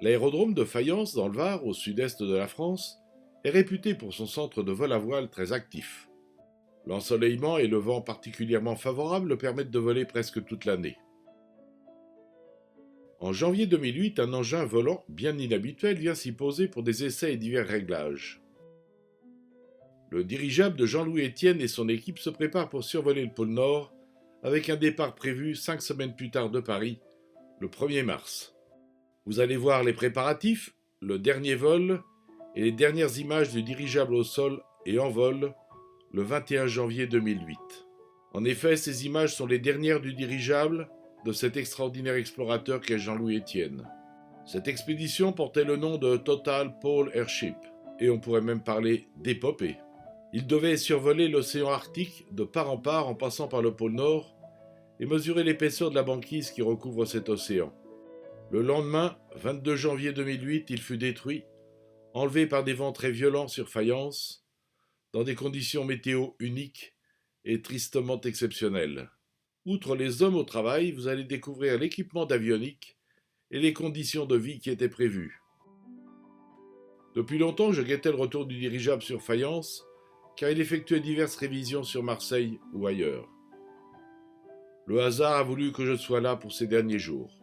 L'aérodrome de Fayence, dans le Var, au sud-est de la France, est réputé pour son centre de vol à voile très actif. L'ensoleillement et le vent particulièrement favorable le permettent de voler presque toute l'année. En janvier 2008, un engin volant bien inhabituel vient s'y poser pour des essais et divers réglages. Le dirigeable de Jean-Louis Etienne et son équipe se préparent pour survoler le pôle Nord avec un départ prévu 5 semaines plus tard de Paris, le 1er mars. Vous allez voir les préparatifs, le dernier vol et les dernières images du dirigeable au sol et en vol le 21 janvier 2008. En effet, ces images sont les dernières du dirigeable de cet extraordinaire explorateur qu'est Jean-Louis Etienne. Cette expédition portait le nom de Total Pole Airship, et on pourrait même parler d'épopée. Il devait survoler l'océan Arctique de part en passant par le pôle Nord et mesurer l'épaisseur de la banquise qui recouvre cet océan. Le lendemain, 22 janvier 2008, il fut détruit, enlevé par des vents très violents sur Fayence, dans des conditions météo uniques et tristement exceptionnelles. Outre les hommes au travail, vous allez découvrir l'équipement d'avionique et les conditions de vie qui étaient prévues. Depuis longtemps, je guettais le retour du dirigeable sur Fayence, car il effectuait diverses révisions sur Marseille ou ailleurs. Le hasard a voulu que je sois là pour ces derniers jours.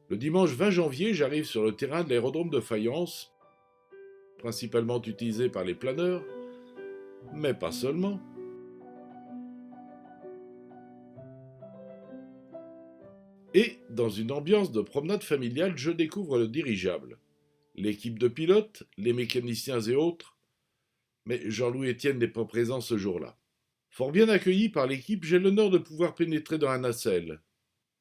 Le dimanche 20 janvier, j'arrive sur le terrain de l'aérodrome de Fayence, principalement utilisé par les planeurs, mais pas seulement. Et, dans une ambiance de promenade familiale, je découvre le dirigeable, l'équipe de pilotes, les mécaniciens et autres, mais Jean-Louis Etienne n'est pas présent ce jour-là. Fort bien accueilli par l'équipe, j'ai l'honneur de pouvoir pénétrer dans la nacelle.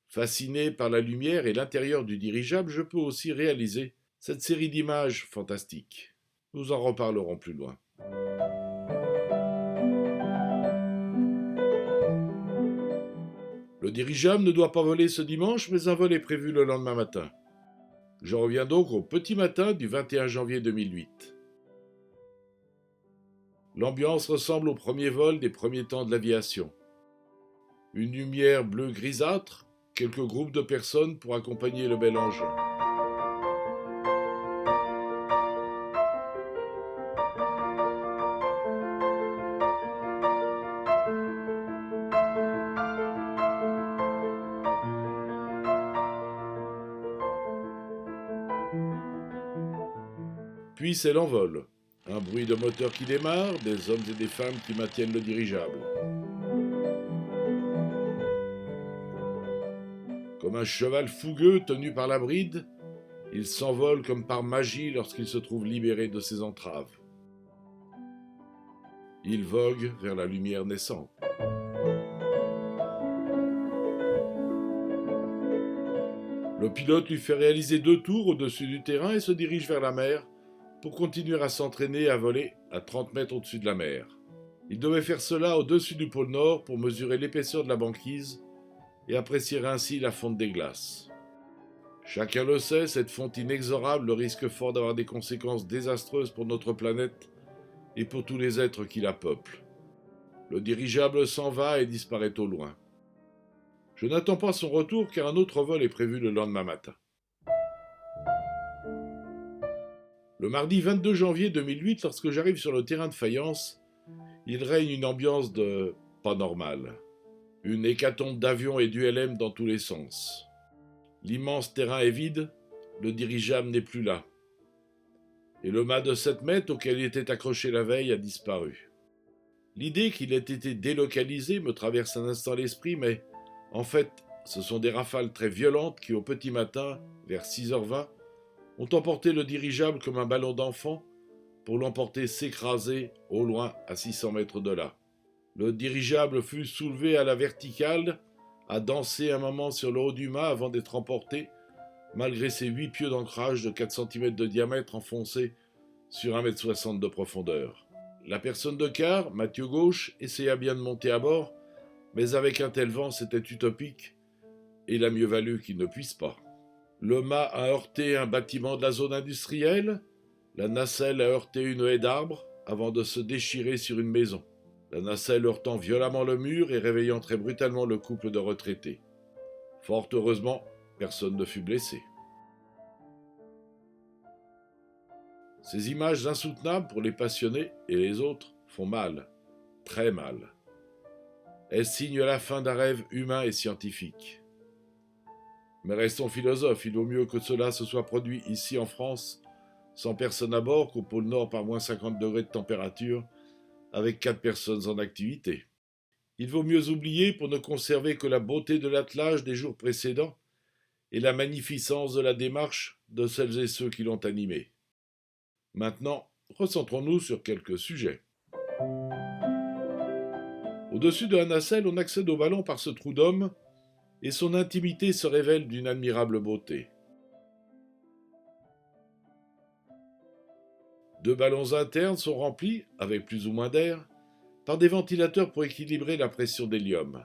Fasciné par la lumière et l'intérieur du dirigeable, je peux aussi réaliser cette série d'images fantastiques. Nous en reparlerons plus loin. Le dirigeable ne doit pas voler ce dimanche, mais un vol est prévu le lendemain matin. Je reviens donc au petit matin du 21 janvier 2008. L'ambiance ressemble au premier vol des premiers temps de l'aviation. Une lumière bleue grisâtre, quelques groupes de personnes pour accompagner le bel engin. Puis c'est l'envol. Un bruit de moteur qui démarre, des hommes et des femmes qui maintiennent le dirigeable. Comme un cheval fougueux tenu par la bride, il s'envole comme par magie lorsqu'il se trouve libéré de ses entraves. Il vogue vers la lumière naissante. Le pilote lui fait réaliser 2 tours au-dessus du terrain et se dirige vers la mer pour continuer à s'entraîner à voler à 30 mètres au-dessus de la mer. Il devait faire cela au-dessus du pôle Nord pour mesurer l'épaisseur de la banquise et apprécier ainsi la fonte des glaces. Chacun le sait, cette fonte inexorable risque fort d'avoir des conséquences désastreuses pour notre planète et pour tous les êtres qui la peuplent. Le dirigeable s'en va et disparaît au loin. Je n'attends pas son retour car un autre vol est prévu le lendemain matin. Le mardi 22 janvier 2008, lorsque j'arrive sur le terrain de Fayence, il règne une ambiance de pas normale. Une hécatombe d'avions et d'ULM dans tous les sens. L'immense terrain est vide, le dirigeable n'est plus là. Et le mât de 7 mètres auquel il était accroché la veille a disparu. L'idée qu'il ait été délocalisé me traverse un instant l'esprit, mais en fait, ce sont des rafales très violentes qui, au petit matin, vers 6h20, ont emporté le dirigeable comme un ballon d'enfant pour l'emporter s'écraser au loin à 600 mètres de là. Le dirigeable fut soulevé à la verticale, a dansé un moment sur le haut du mât avant d'être emporté, malgré ses 8 pieux d'ancrage de 4 cm de diamètre enfoncés sur 1,60 m de profondeur. La personne de quart, Mathieu Gauche, essaya bien de monter à bord, mais avec un tel vent, c'était utopique, et il a mieux valu qu'il ne puisse pas. Le mât a heurté un bâtiment de la zone industrielle, la nacelle a heurté une haie d'arbres avant de se déchirer sur une maison. La nacelle heurtant violemment le mur et réveillant très brutalement le couple de retraités. Fort heureusement, personne ne fut blessé. Ces images insoutenables pour les passionnés et les autres font mal, très mal. Elles signent la fin d'un rêve humain et scientifique. Mais restons philosophes, il vaut mieux que cela se soit produit ici en France, sans personne à bord, qu'au pôle Nord par moins 50 degrés de température, avec 4 personnes en activité. Il vaut mieux oublier pour ne conserver que la beauté de l'attelage des jours précédents et la magnificence de la démarche de celles et ceux qui l'ont animé. Maintenant, recentrons-nous sur quelques sujets. Au-dessus de la nacelle, on accède au ballon par ce trou d'homme et son intimité se révèle d'une admirable beauté. 2 ballons internes sont remplis, avec plus ou moins d'air, par des ventilateurs pour équilibrer la pression d'hélium,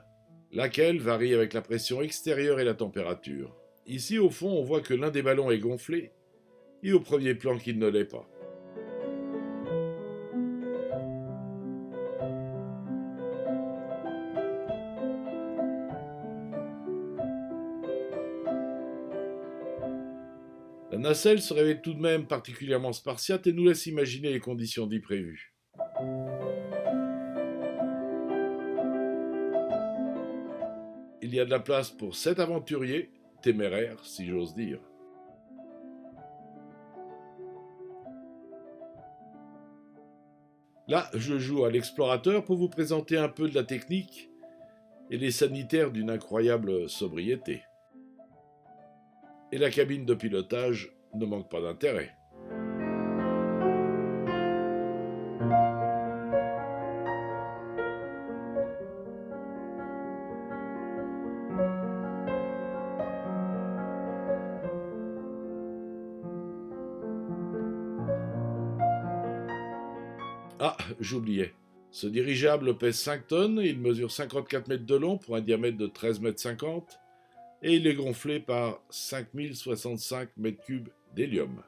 laquelle varie avec la pression extérieure et la température. Ici, au fond, on voit que l'un des ballons est gonflé, et au premier plan qu'il ne l'est pas. La nacelle se révèle tout de même particulièrement spartiate et nous laisse imaginer les conditions d'y prévues. Il y a de la place pour 7 aventuriers, téméraires si j'ose dire. Là, je joue à l'explorateur pour vous présenter un peu de la technique et les sanitaires d'une incroyable sobriété. Et la cabine de pilotage ne manque pas d'intérêt. Ah, j'oubliais. Ce dirigeable pèse 5 tonnes et il mesure 54 mètres de long pour un diamètre de 13 mètres 50 et il est gonflé par 5065 mètres cubes d'hélium.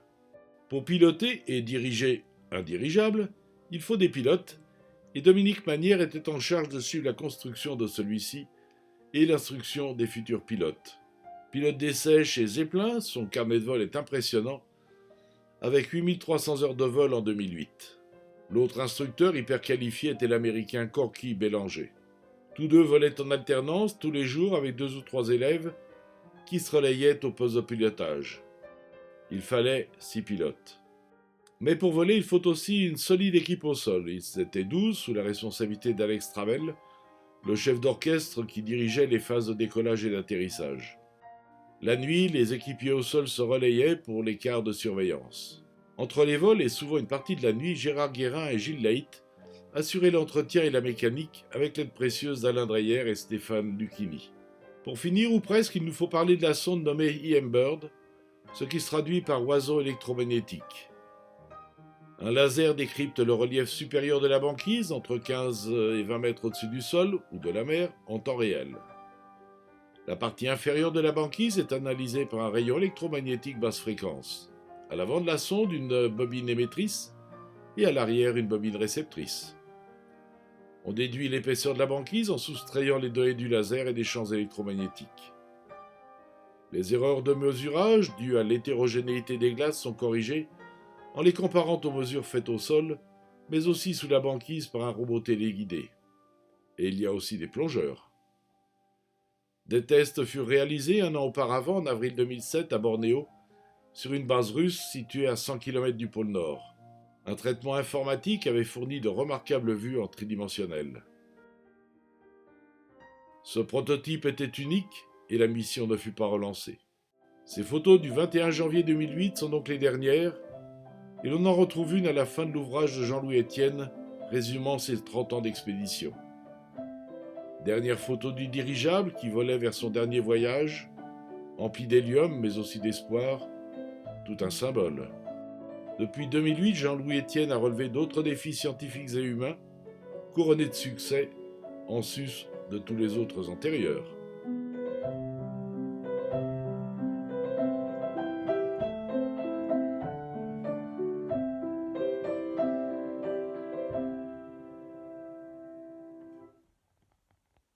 Pour piloter et diriger un dirigeable, il faut des pilotes et Dominique Manière était en charge de suivre la construction de celui-ci et l'instruction des futurs pilotes. Pilote d'essai chez Zeppelin, son carnet de vol est impressionnant, avec 8300 heures de vol en 2008. L'autre instructeur hyper qualifié était l'américain Corky Bélanger. Tous deux volaient en alternance tous les jours avec 2 ou 3 élèves qui se relayaient au poste de pilotage. Il fallait 6 pilotes. Mais pour voler, il faut aussi une solide équipe au sol. Ils étaient 12 sous la responsabilité d'Alex Travel, le chef d'orchestre qui dirigeait les phases de décollage et d'atterrissage. La nuit, les équipiers au sol se relayaient pour les quarts de surveillance. Entre les vols et souvent une partie de la nuit, Gérard Guérin et Gilles Laït assuraient l'entretien et la mécanique avec l'aide précieuse d'Alain Dreyer et Stéphane Lucchini. Pour finir, ou presque, il nous faut parler de la sonde nommée EM Bird, ce qui se traduit par oiseau électromagnétique. Un laser décrypte le relief supérieur de la banquise, entre 15 et 20 mètres au-dessus du sol ou de la mer, en temps réel. La partie inférieure de la banquise est analysée par un rayon électromagnétique basse fréquence. À l'avant de la sonde, une bobine émettrice et à l'arrière, une bobine réceptrice. On déduit l'épaisseur de la banquise en soustrayant les données du laser et des champs électromagnétiques. Les erreurs de mesurage dues à l'hétérogénéité des glaces sont corrigées en les comparant aux mesures faites au sol, mais aussi sous la banquise par un robot téléguidé. Et il y a aussi des plongeurs. Des tests furent réalisés un an auparavant, en avril 2007, à Bornéo, sur une base russe située à 100 km du pôle Nord. Un traitement informatique avait fourni de remarquables vues en tridimensionnel. Ce prototype était unique et la mission ne fut pas relancée. Ces photos du 21 janvier 2008 sont donc les dernières, et l'on en retrouve une à la fin de l'ouvrage de Jean-Louis Etienne, résumant ses 30 ans d'expédition. Dernière photo du dirigeable qui volait vers son dernier voyage, empli d'hélium mais aussi d'espoir, tout un symbole. Depuis 2008, Jean-Louis Etienne a relevé d'autres défis scientifiques et humains, couronnés de succès, en sus de tous les autres antérieurs.